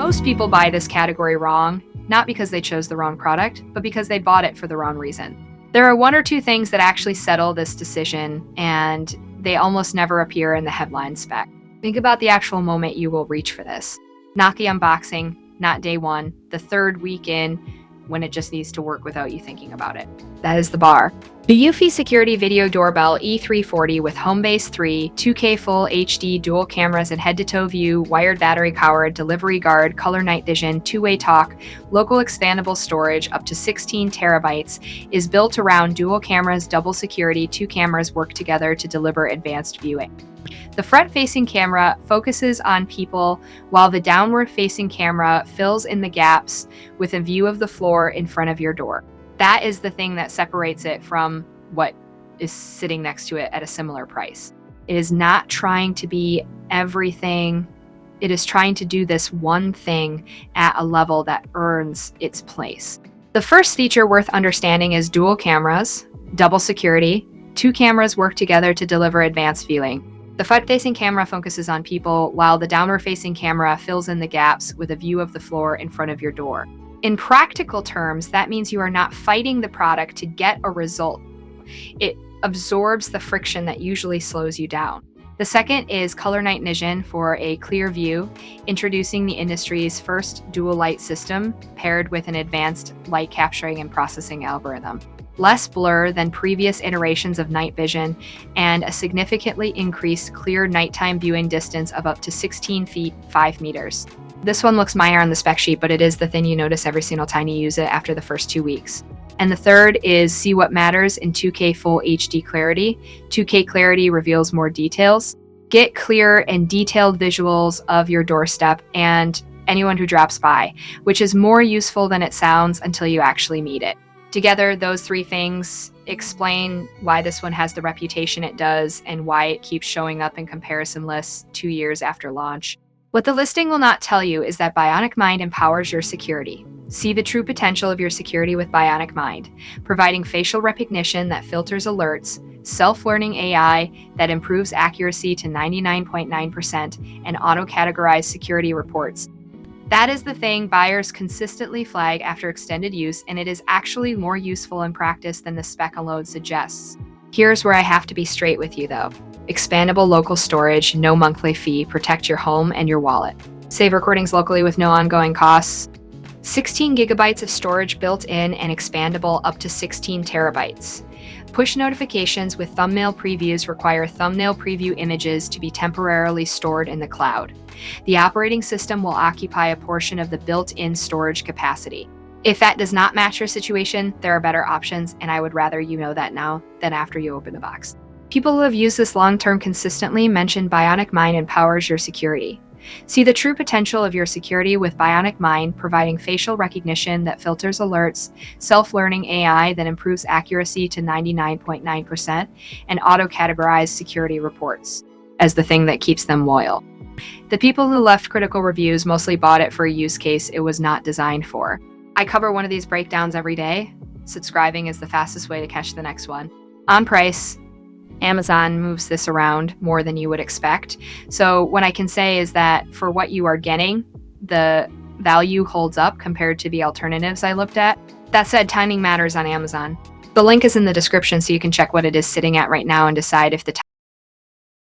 Most people buy this category wrong, not because they chose the wrong product, but because they bought it for the wrong reason. There are one or two things that actually settle this decision, and they almost never appear in the headline spec. Think about the actual moment you will reach for this. Not the unboxing, not day one, the third week in, when it just needs to work without you thinking about it. That is the bar. The eufy Security Video Doorbell E340 with Homebase 3, 2K Full HD dual cameras and head-to-toe view, wired battery powered, delivery guard, color night vision, two-way talk, local expandable storage up to 16 terabytes, is built around dual cameras, double security, two cameras work together to deliver advanced viewing. The front-facing camera focuses on people, while the downward-facing camera fills in the gaps with a view of the floor in front of your door. That is the thing that separates it from what is sitting next to it at a similar price. It is not trying to be everything. It is trying to do this one thing at a level that earns its place. The first feature worth understanding is dual cameras, double security, two cameras work together to deliver advanced viewing. The front-facing camera focuses on people, while the downward-facing camera fills in the gaps with a view of the floor in front of your door. In practical terms, that means you are not fighting the product to get a result. It absorbs the friction that usually slows you down. The second is color night vision for a clear view, introducing the industry's first dual light system paired with an advanced light capturing and processing algorithm. Less blur than previous iterations of night vision, and a significantly increased clear nighttime viewing distance of up to 16 feet, 5 meters. This one looks minor on the spec sheet, but it is the thing you notice every single time you use it after the first 2 weeks. And the third is see what matters in 2K Full HD clarity. 2K clarity reveals more details. Get clear and detailed visuals of your doorstep and anyone who drops by, which is more useful than it sounds until you actually meet it. Together, those three things explain why this one has the reputation it does and why it keeps showing up in comparison lists 2 years after launch. What the listing will not tell you is that Bionic Mind empowers your security. See the true potential of your security with Bionic Mind, providing facial recognition that filters alerts, self-learning AI that improves accuracy to 99.9%, and auto-categorized security reports. That is the thing buyers consistently flag after extended use, and it is actually more useful in practice than the spec alone suggests. Here's where I have to be straight with you though. Expandable local storage, no monthly fee, protect your home and your wallet. Save recordings locally with no ongoing costs. 16 gigabytes of storage built in and expandable up to 16 terabytes. Push notifications with thumbnail previews require thumbnail preview images to be temporarily stored in the cloud. The operating system will occupy a portion of the built-in storage capacity. If that does not match your situation, there are better options, and I would rather you know that now than after you open the box. People who have used this long-term consistently mention Bionic Mind empowers your security. See the true potential of your security with Bionic Mind, providing facial recognition that filters alerts, self-learning AI that improves accuracy to 99.9%, and auto-categorized security reports as the thing that keeps them loyal. The people who left critical reviews mostly bought it for a use case it was not designed for. I cover one of these breakdowns every day. Subscribing is the fastest way to catch the next one. On price, Amazon moves this around more than you would expect. So what I can say is that for what you are getting, the value holds up compared to the alternatives I looked at. That said, timing matters on Amazon. The link is in the description so you can check what it is sitting at right now and decide if the